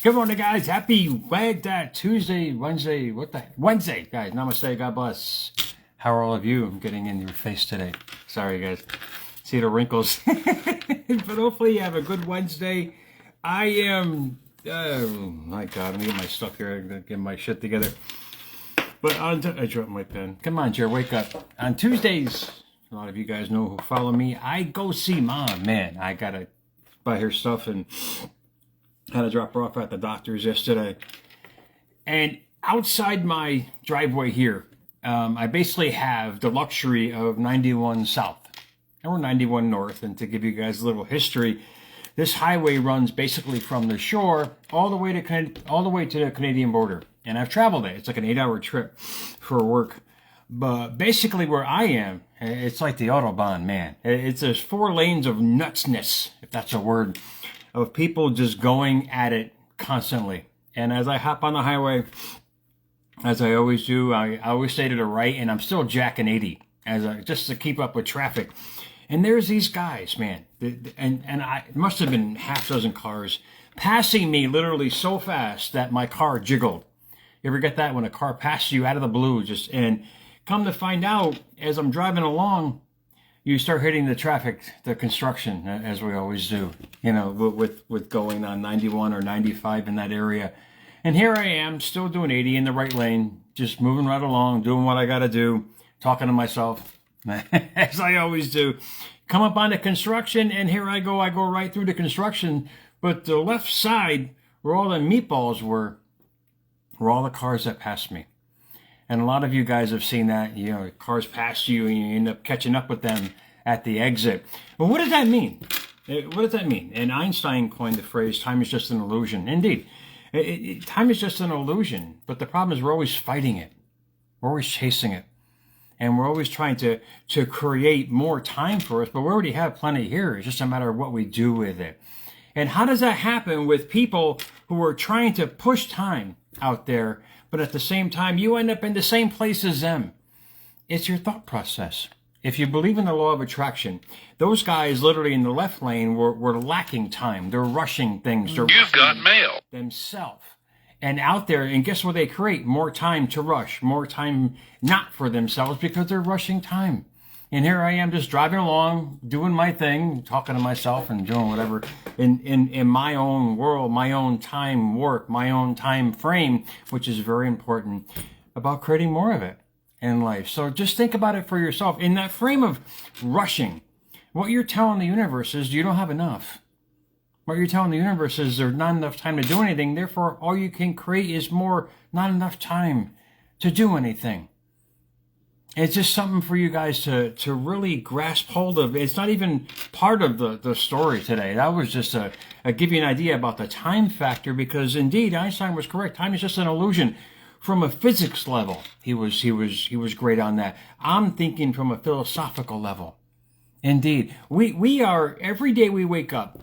Good morning, guys. Happy Tuesday, Wednesday. What the Wednesday, guys? Namaste. God bless. How are all of you? I'm getting in your face today. Sorry, guys. See the wrinkles. But hopefully you have a good Wednesday. I am. Oh my God. Let me get my stuff here. I'm gonna get my shit together. But I dropped my pen. Come on, Jer, wake up. On Tuesdays, a lot of you guys know who follow me. I go see Mom. Man, I gotta buy her stuff and had to drop her off at the doctor's yesterday. And outside my driveway here, I basically have the luxury of 91 South or 91 North. And to give you guys a little history, this highway runs basically from the shore all the way to the Canadian border. And I've traveled it. It's like an 8-hour trip for work. But basically where I am, it's like the Autobahn, man. There's 4 lanes of nutsness, if that's a word, of people just going at it constantly. And as I hop on the highway, as I always do, I always stay to the right, and I'm still jacking 80 just to keep up with traffic. And there's these guys, man, and it must have been half dozen cars passing me literally so fast that my car jiggled. You ever get that when a car passes you out of the blue? And come to find out, as I'm driving along, you start hitting the traffic, the construction, as we always do, you know, with going on 91 or 95 in that area. And here I am, still doing 80 in the right lane, just moving right along, doing what I got to do, talking to myself, as I always do. Come up on the construction, and here I go right through the construction. But the left side, where all the meatballs were all the cars that passed me. And a lot of you guys have seen that, you know, cars pass you and you end up catching up with them at the exit. But what does that mean? What does that mean? And Einstein coined the phrase, time is just an illusion. Indeed, time is just an illusion. But the problem is we're always fighting it. We're always chasing it. And we're always trying to create more time for us. But we already have plenty here. It's just a matter of what we do with it. And how does that happen with people who are trying to push time out there, but at the same time, you end up in the same place as them? It's your thought process. If you believe in the law of attraction, those guys literally in the left lane were lacking time. They're rushing things. You've got mail. Themselves. And out there, and guess what they create? More time to rush. More time not for themselves because they're rushing time. And here I am just driving along, doing my thing, talking to myself and doing whatever in my own world, my own time work, my own time frame, which is very important about creating more of it in life. So just think about it for yourself. In that frame of rushing, what you're telling the universe is you don't have enough. What you're telling the universe is there's not enough time to do anything. Therefore, all you can create is not enough time to do anything. It's just something for you guys to really grasp hold of. It's not even part of the story today. That was just a give you an idea about the time factor, because indeed Einstein was correct. Time is just an illusion. From a physics level, he was great on that. I'm thinking from a philosophical level. Indeed, we are, every day we wake up,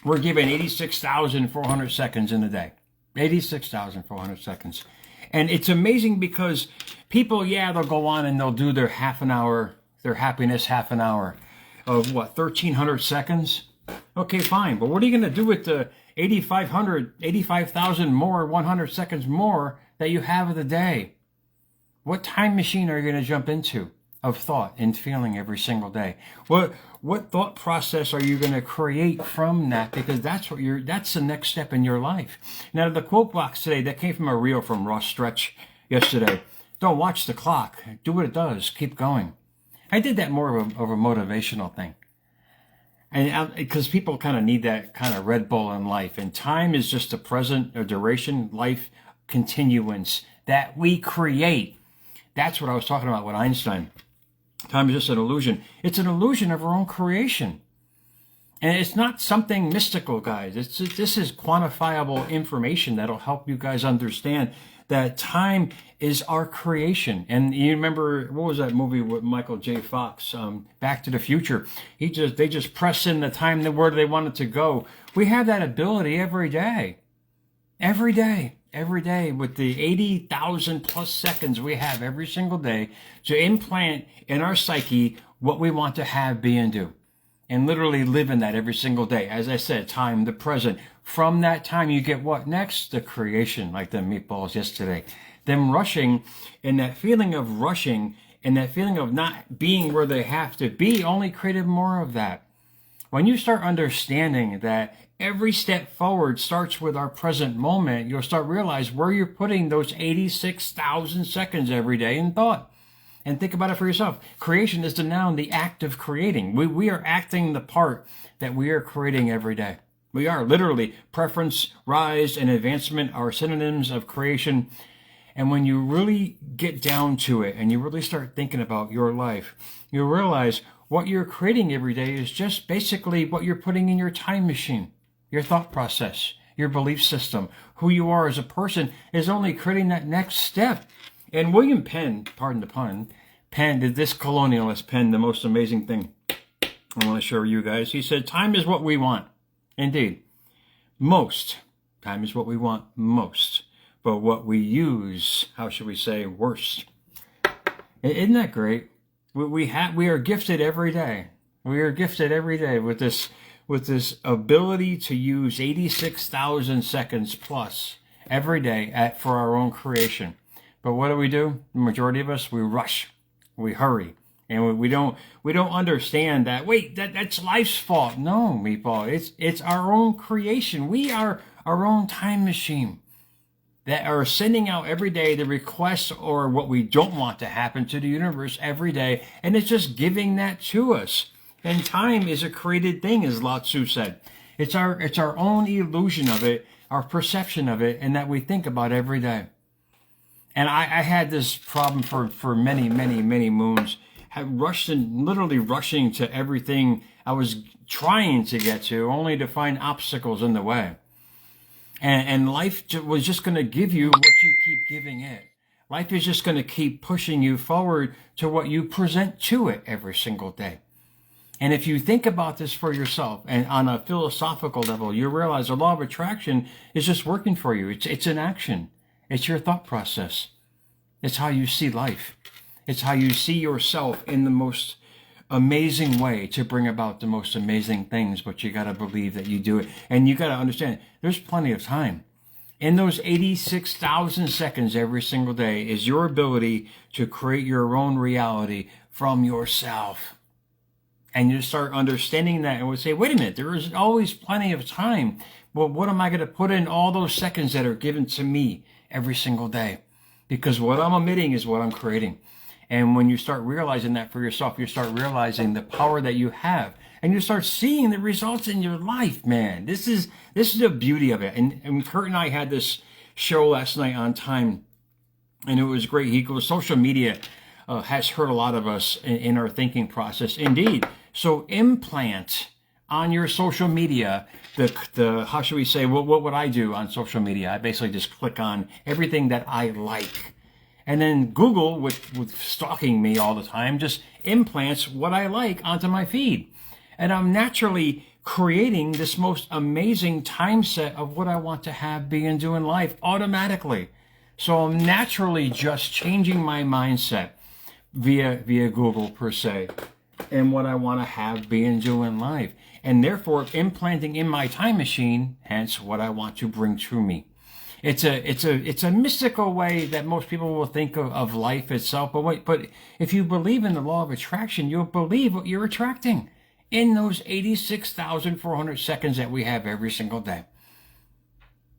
we're given 86,400 seconds in a day. 86,400 seconds. And it's amazing because people, they'll go on and they'll do their half an hour, their happiness half an hour of 1,300 seconds? Okay, fine. But what are you going to do with the 85,000 more, 100 seconds more that you have of the day? What time machine are you going to jump into of thought and feeling every single day? What thought process are you going to create from that? Because that's the next step in your life. Now, the quote box today, that came from a reel from Ross Stretch yesterday. Don't watch the clock. Do what it does. Keep going. I did that more of a motivational thing. And because people kind of need that kind of Red Bull in life. And time is just a present, a duration, life continuance that we create. That's what I was talking about with Einstein. Time is just an illusion. It's an illusion of our own creation. And it's not something mystical, guys. This is quantifiable information that'll help you guys understand that time is our creation. And you remember, what was that movie with Michael J. Fox, Back to the Future? They just press in the time, where they want it to go. We have that ability every day. Every day. Every day, with the 80,000 plus seconds we have every single day to implant in our psyche what we want to have, be, and do. and literally live in that every single day. As I said, time, the present. From that time, you get what next? The creation, like the meatballs yesterday. Them rushing, and that feeling of rushing and that feeling of not being where they have to be only created more of that. When you start understanding that every step forward starts with our present moment, you'll start realize where you're putting those 86,000 seconds every day in thought. And think about it for yourself. Creation is the noun, the act of creating. We are acting the part that we are creating every day. We are literally. Preference, rise, and advancement are synonyms of creation. And when you really get down to it and you really start thinking about your life, you'll realize what you're creating every day is just basically what you're putting in your time machine. Your thought process, your belief system, who you are as a person is only creating that next step. And William Penn, pardon the pun, this colonialist penned the most amazing thing I want to show you guys. He said, time is what we want. Indeed. Most. Time is what we want most. But what we use, how should we say, worst. Isn't that great? We are gifted every day. We are gifted every day with this ability to use 86,000 seconds plus every day for our own creation. But what do? The majority of us, we rush, we hurry, and we don't understand that. Wait, that's life's fault. No, meatball, it's our own creation. We are our own time machine that are sending out every day the requests or what we don't want to happen to the universe every day, and it's just giving that to us. And time is a created thing, as Lao Tzu said. It's our own illusion of it, our perception of it, and that we think about every day. And I had this problem for many, many, many moons. Literally rushing to everything I was trying to get to, only to find obstacles in the way. And life was just going to give you what you keep giving it. Life is just going to keep pushing you forward to what you present to it every single day. And if you think about this for yourself and on a philosophical level, you realize the law of attraction is just working for you. It's an action. It's your thought process. It's how you see life. It's how you see yourself in the most amazing way to bring about the most amazing things, but you got to believe that you do it. And you got to understand there's plenty of time. In those 86,000 seconds every single day is your ability to create your own reality from yourself. And you start understanding that and would say, wait a minute, there is always plenty of time. Well, what am I going to put in all those seconds that are given to me every single day? Because what I'm emitting is what I'm creating. And when you start realizing that for yourself, you start realizing the power that you have. And you start seeing the results in your life, man. This is the beauty of it. And Kurt and I had this show last night on Time, and it was great. He goes, social media has hurt a lot of us in our thinking process. Indeed. So implant on your social media the how should we say, what would I do on social media? I basically just click on everything that I like. And then Google, with stalking me all the time, just implants what I like onto my feed. And I'm naturally creating this most amazing time set of what I want to have, be, and do in life automatically. So I'm naturally just changing my mindset via Google per se, and what I want to have, be, and do in life. And therefore implanting in my time machine, hence what I want to bring to me. It's a mystical way that most people will think of life itself. But if you believe in the law of attraction, you'll believe what you're attracting in those 86,400 seconds that we have every single day.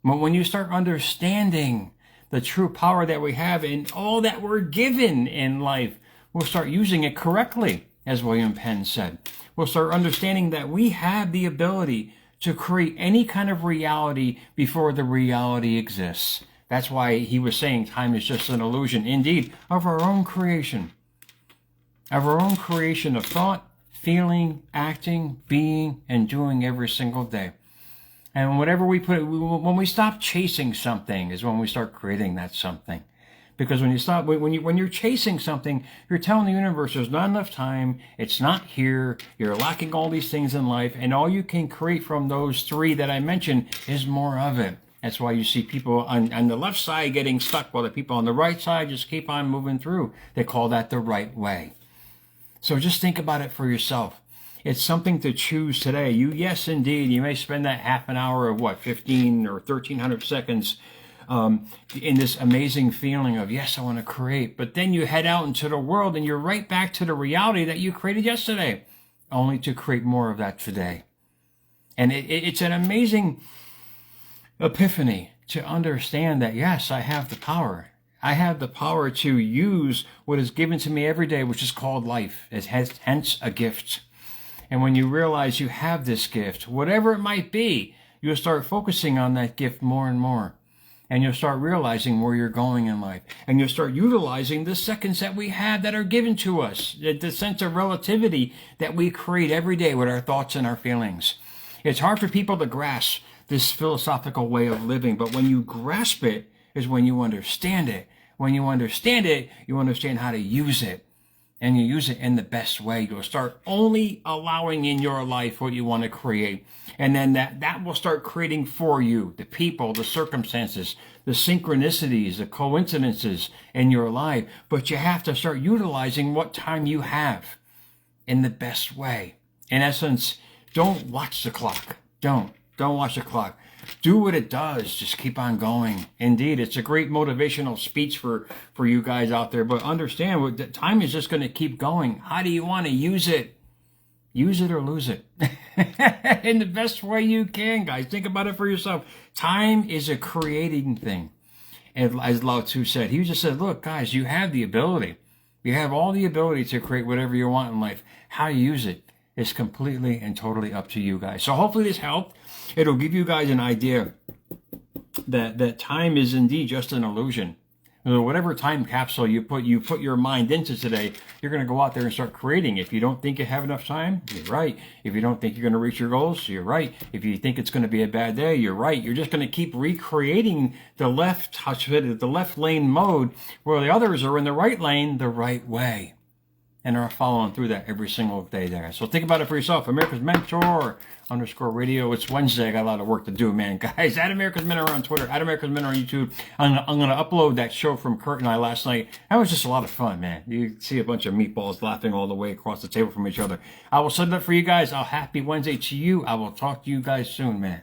But when you start understanding the true power that we have and all that we're given in life, we'll start using it correctly, as William Penn said. We'll start understanding that we have the ability to create any kind of reality before the reality exists. That's why he was saying time is just an illusion, indeed, of our own creation. Of our own creation of thought, feeling, acting, being, and doing every single day. And whatever we put, when we stop chasing something is when we start creating that something. Because when you're chasing something, you're telling the universe there's not enough time, it's not here, you're lacking all these things in life, and all you can create from those three that I mentioned is more of it. That's why you see people on the left side getting stuck, while the people on the right side just keep on moving through. They call that the right way. So just think about it for yourself. It's something to choose today. Yes, indeed, you may spend that half an hour of 15 or 1300 seconds in this amazing feeling of, yes, I want to create. But then you head out into the world and you're right back to the reality that you created yesterday, only to create more of that today. And it's an amazing epiphany to understand that, yes, I have the power. I have the power to use what is given to me every day, which is called life, as hence a gift. And when you realize you have this gift, whatever it might be, you'll start focusing on that gift more and more. And you'll start realizing where you're going in life. And you'll start utilizing the seconds that we have that are given to us. The sense of relativity that we create every day with our thoughts and our feelings. It's hard for people to grasp this philosophical way of living. But when you grasp it is when you understand it. When you understand it, you understand how to use it. And you use it in the best way. You'll start only allowing in your life what you want to create. And then that will start creating for you the people, the circumstances, the synchronicities, the coincidences in your life. But you have to start utilizing what time you have in the best way. In essence, don't watch the clock. Don't watch the clock. Do what it does. Just keep on going. Indeed, it's a great motivational speech for you guys out there. But understand that time is just going to keep going. How do you want to use it? Use it or lose it. In the best way you can, guys. Think about it for yourself. Time is a creating thing. And as Lao Tzu said, he just said, look, guys, you have the ability. You have all the ability to create whatever you want in life. How you use it is completely and totally up to you guys. So hopefully this helped. It'll give you guys an idea that time is indeed just an illusion. Whatever time capsule you put your mind into today, you're going to go out there and start creating. If you don't think you have enough time, you're right. If you don't think you're going to reach your goals, you're right. If you think it's going to be a bad day, you're right. You're just going to keep recreating the left lane mode where the others are in the right lane the right way. And are following through that every single day there. So think about it for yourself. America's Mentor _radio. It's Wednesday. I got a lot of work to do, man. Guys, at America's Mentor on Twitter, at America's Mentor on YouTube. I'm going to upload that show from Kurt and I last night. That was just a lot of fun, man. You see a bunch of meatballs laughing all the way across the table from each other. I will send that for you guys. Happy Wednesday to you. I will talk to you guys soon, man.